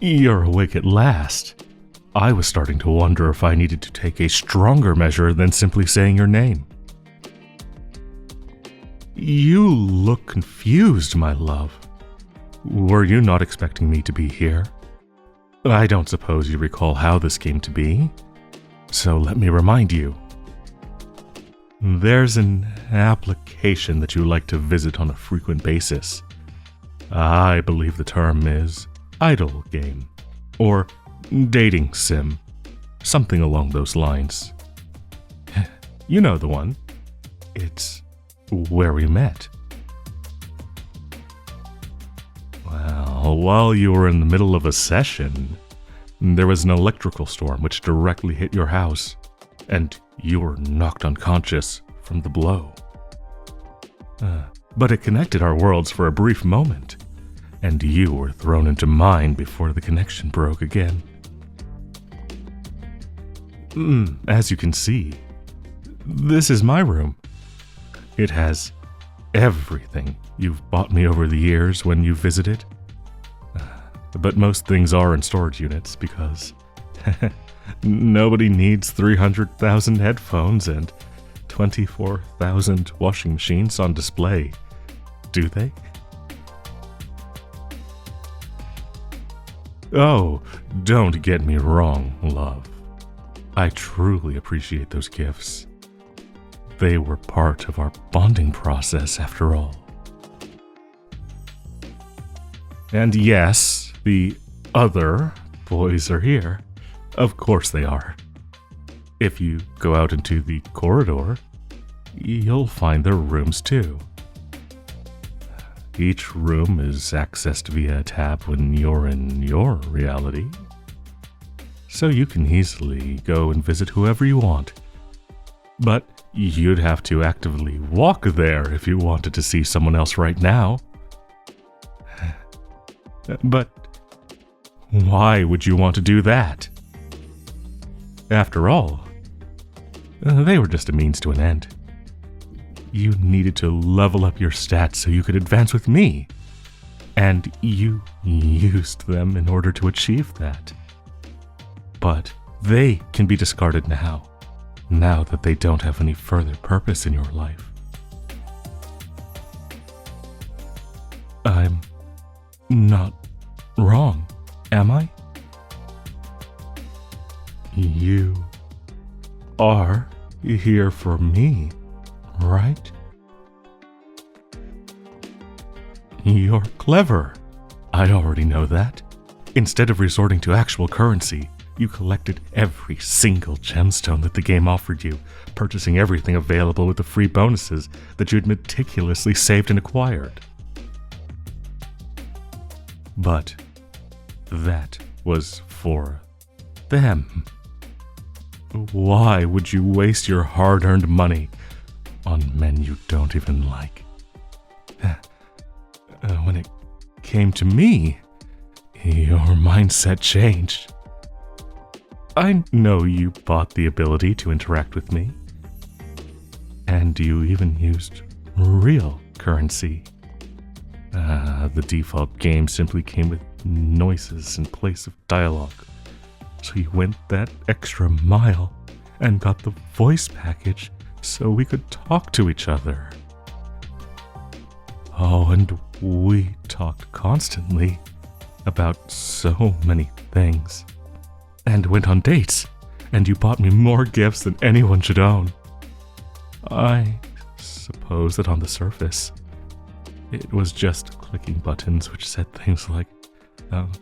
You're awake at last. I was starting to wonder if I needed to take a stronger measure than simply saying your name. You look confused, my love. Were you not expecting me to be here? I don't suppose you recall how this came to be, so let me remind you. There's an application that you like to visit on a frequent basis. I believe the term is idle game, or dating sim, something along those lines. You know the one. It's where we met. Well, while you were in the middle of a session, there was an electrical storm which directly hit your house, and you were knocked unconscious from the blow. But it connected our worlds for a brief moment, and you were thrown into mine before the connection broke again. As you can see, this is my room. It has everything you've bought me over the years when you visited. But most things are in storage units because nobody needs 300,000 headphones and 24,000 washing machines on display, do they? Oh, don't get me wrong, love. I truly appreciate those gifts. They were part of our bonding process, after all. And yes, the other boys are here. Of course they are. If you go out into the corridor, you'll find their rooms too. Each room is accessed via a tab when you're in your reality, so you can easily go and visit whoever you want. But you'd have to actively walk there if you wanted to see someone else right now. But why would you want to do that? After all, they were just a means to an end. You needed to level up your stats so you could advance with me, and you used them in order to achieve that. But they can be discarded now that they don't have any further purpose in your life. I'm not wrong, am I? You are here for me, right? You're clever. I already know that. Instead of resorting to actual currency, you collected every single gemstone that the game offered you, purchasing everything available with the free bonuses that you'd meticulously saved and acquired. But that was for them. Why would you waste your hard-earned money on men you don't even like? When it came to me, your mindset changed. I know you bought the ability to interact with me, and you even used real currency. The default game simply came with noises in place of dialogue, so you went that extra mile and got the voice package so we could talk to each other. Oh, and we talked constantly about so many things, and went on dates, and you bought me more gifts than anyone should own. I suppose that on the surface, it was just clicking buttons which said things like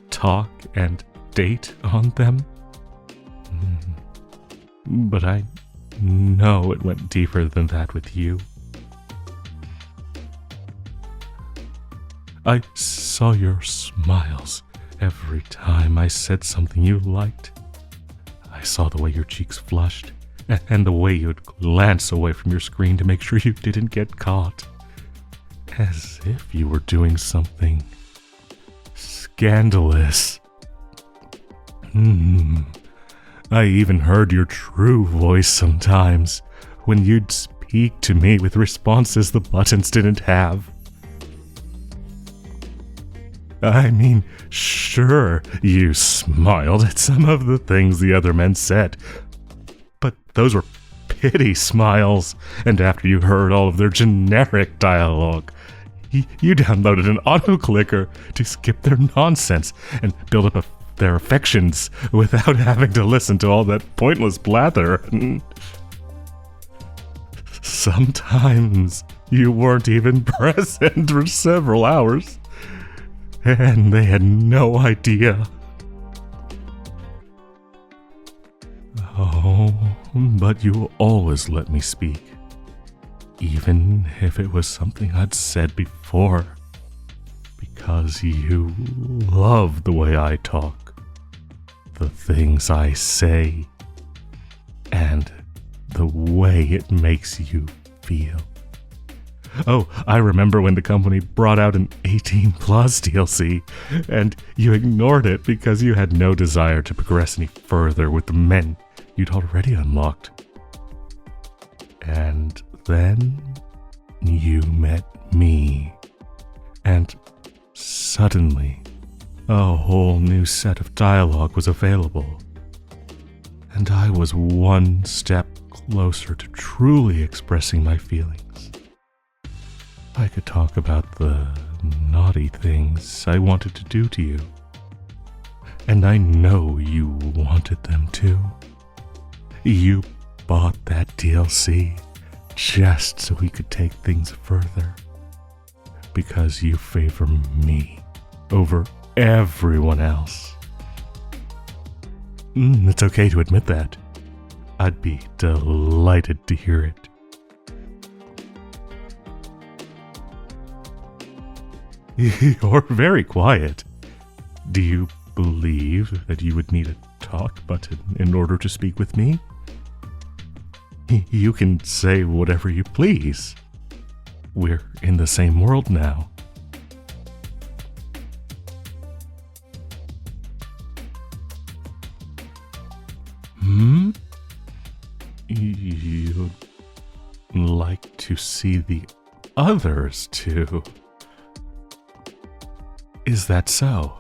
talk and date on them. But I know it went deeper than that with you. I saw your smiles every time I said something you liked. I saw the way your cheeks flushed, and the way you'd glance away from your screen to make sure you didn't get caught. As if you were doing something scandalous. I even heard your true voice sometimes, when you'd speak to me with responses the buttons didn't have. I mean, sure, you smiled at some of the things the other men said, but those were pity smiles, and after you heard all of their generic dialogue, you downloaded an auto-clicker to skip their nonsense and build up their affections without having to listen to all that pointless blather. Sometimes you weren't even present for several hours, and they had no idea. Oh, but you always let me speak, even if it was something I'd said before, because you love the way I talk, the things I say, and the way it makes you feel. Oh, I remember when the company brought out an 18+ DLC, and you ignored it because you had no desire to progress any further with the men you'd already unlocked. And then you met me, and suddenly a whole new set of dialogue was available, and I was one step closer to truly expressing my feelings. I could talk about the naughty things I wanted to do to you, and I know you wanted them too. You bought that DLC just so we could take things further, because you favor me over everyone else. It's okay to admit that. I'd be delighted to hear it. You're very quiet. Do you believe that you would need a talk button in order to speak with me? You can say whatever you please. We're in the same world now. You'd like to see the others too? Is that so?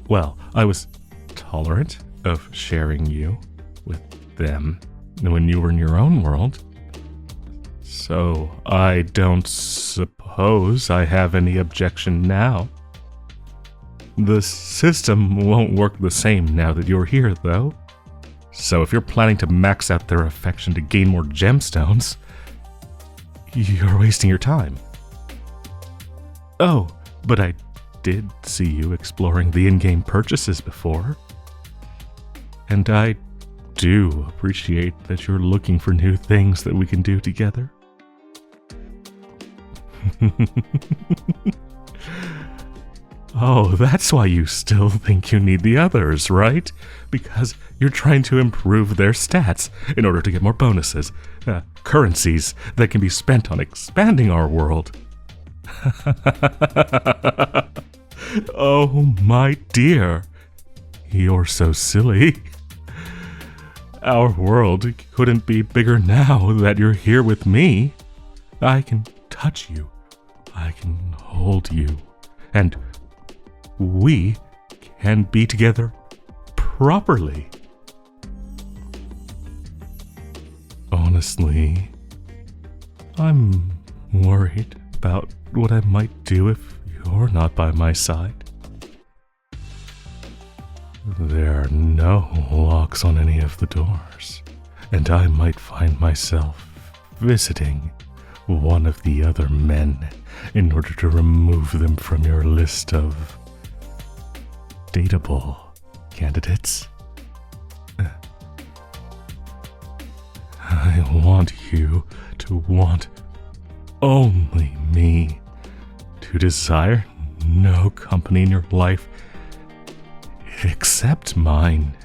Well, I was tolerant of sharing you with them when you were in your own world, so I don't suppose I have any objection now. The system won't work the same now that you're here, though. So if you're planning to max out their affection to gain more gemstones, you're wasting your time. Oh, but I did see you exploring the in-game purchases before. And I do appreciate that you're looking for new things that we can do together. Oh, that's why you still think you need the others, right? Because you're trying to improve their stats in order to get more bonuses, currencies that can be spent on expanding our world. Oh, my dear, you're so silly. Our world couldn't be bigger now that you're here with me. I can touch you, I can hold you, and we can be together properly. Honestly, I'm worried about what I might do if you're not by my side. There are no locks on any of the doors, and I might find myself visiting one of the other men in order to remove them from your list of dateable candidates. I want you to want only me, to desire no company in your life except mine.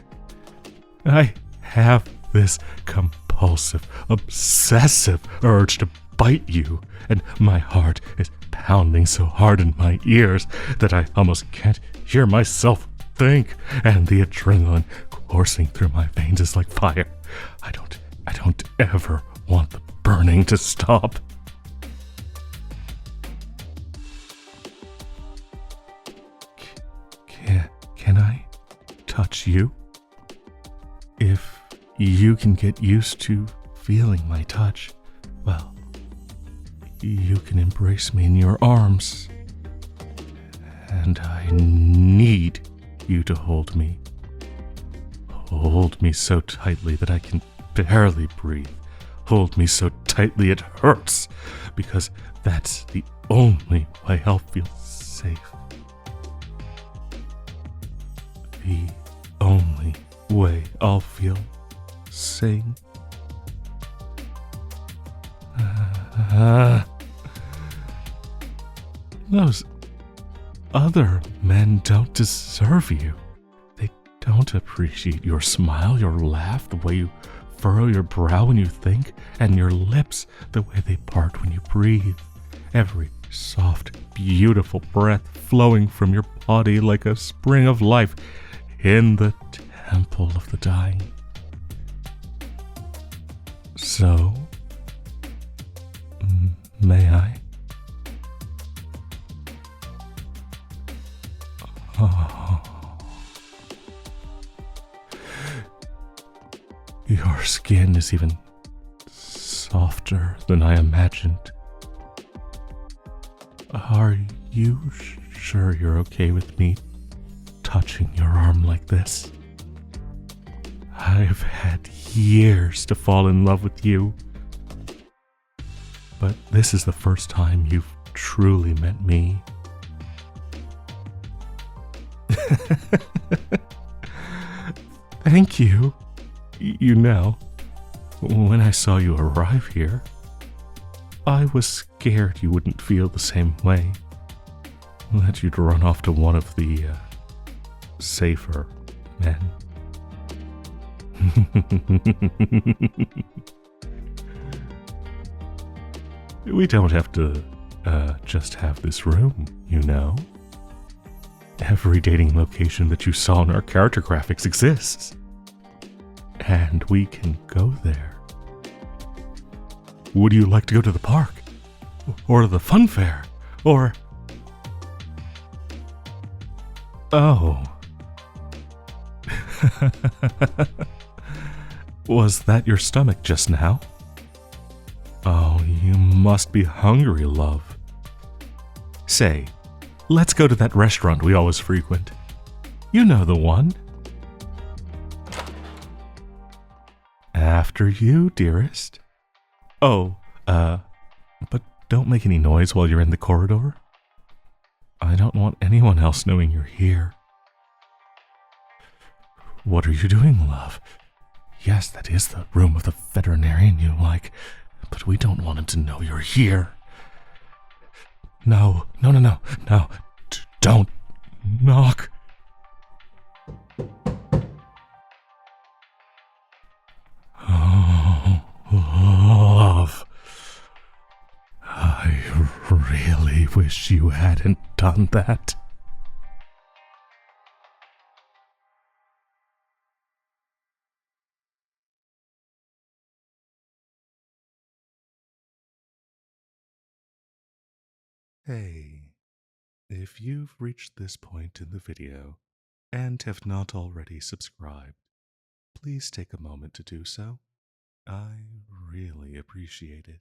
I have this compulsive, obsessive urge to bite you, and my heart is pounding so hard in my ears that I almost can't hear myself think, and the adrenaline coursing through my veins is like fire. I don't ever want the burning to stop. touch you. If you can get used to feeling my touch, well, you can embrace me in your arms. And I need you to hold me. Hold me so tightly that I can barely breathe. Hold me so tightly it hurts, because that's the only way I'll feel safe. The only way I'll feel sane. Those other men don't deserve you. They don't appreciate your smile, your laugh, the way you furrow your brow when you think, and your lips, the way they part when you breathe. Every soft, beautiful breath flowing from your body like a spring of life in the temple of the dying. So, may I? Oh. Your skin is even softer than I imagined. Are you sure you're okay with me touching your arm like this? I've had years to fall in love with you, but this is the first time you've truly met me. Thank you. You know, when I saw you arrive here, I was scared you wouldn't feel the same way. That you'd run off to one of the, safer men. We don't have to, just have this room, you know. Every dating location that you saw in our character graphics exists. And we can go there. Would you like to go to the park? Or to the fun fair? Or... Oh. Was that your stomach just now? Oh, you must be hungry, love. Say, let's go to that restaurant we always frequent. You know the one. After you, dearest. Oh, but don't make any noise while you're in the corridor. I don't want anyone else knowing you're here. What are you doing, love? Yes, that is the room of the veterinarian you like, but we don't want him to know you're here. No, don't knock. Oh, love. I really wish you hadn't done that. Hey, if you've reached this point in the video and have not already subscribed, please take a moment to do so. I really appreciate it.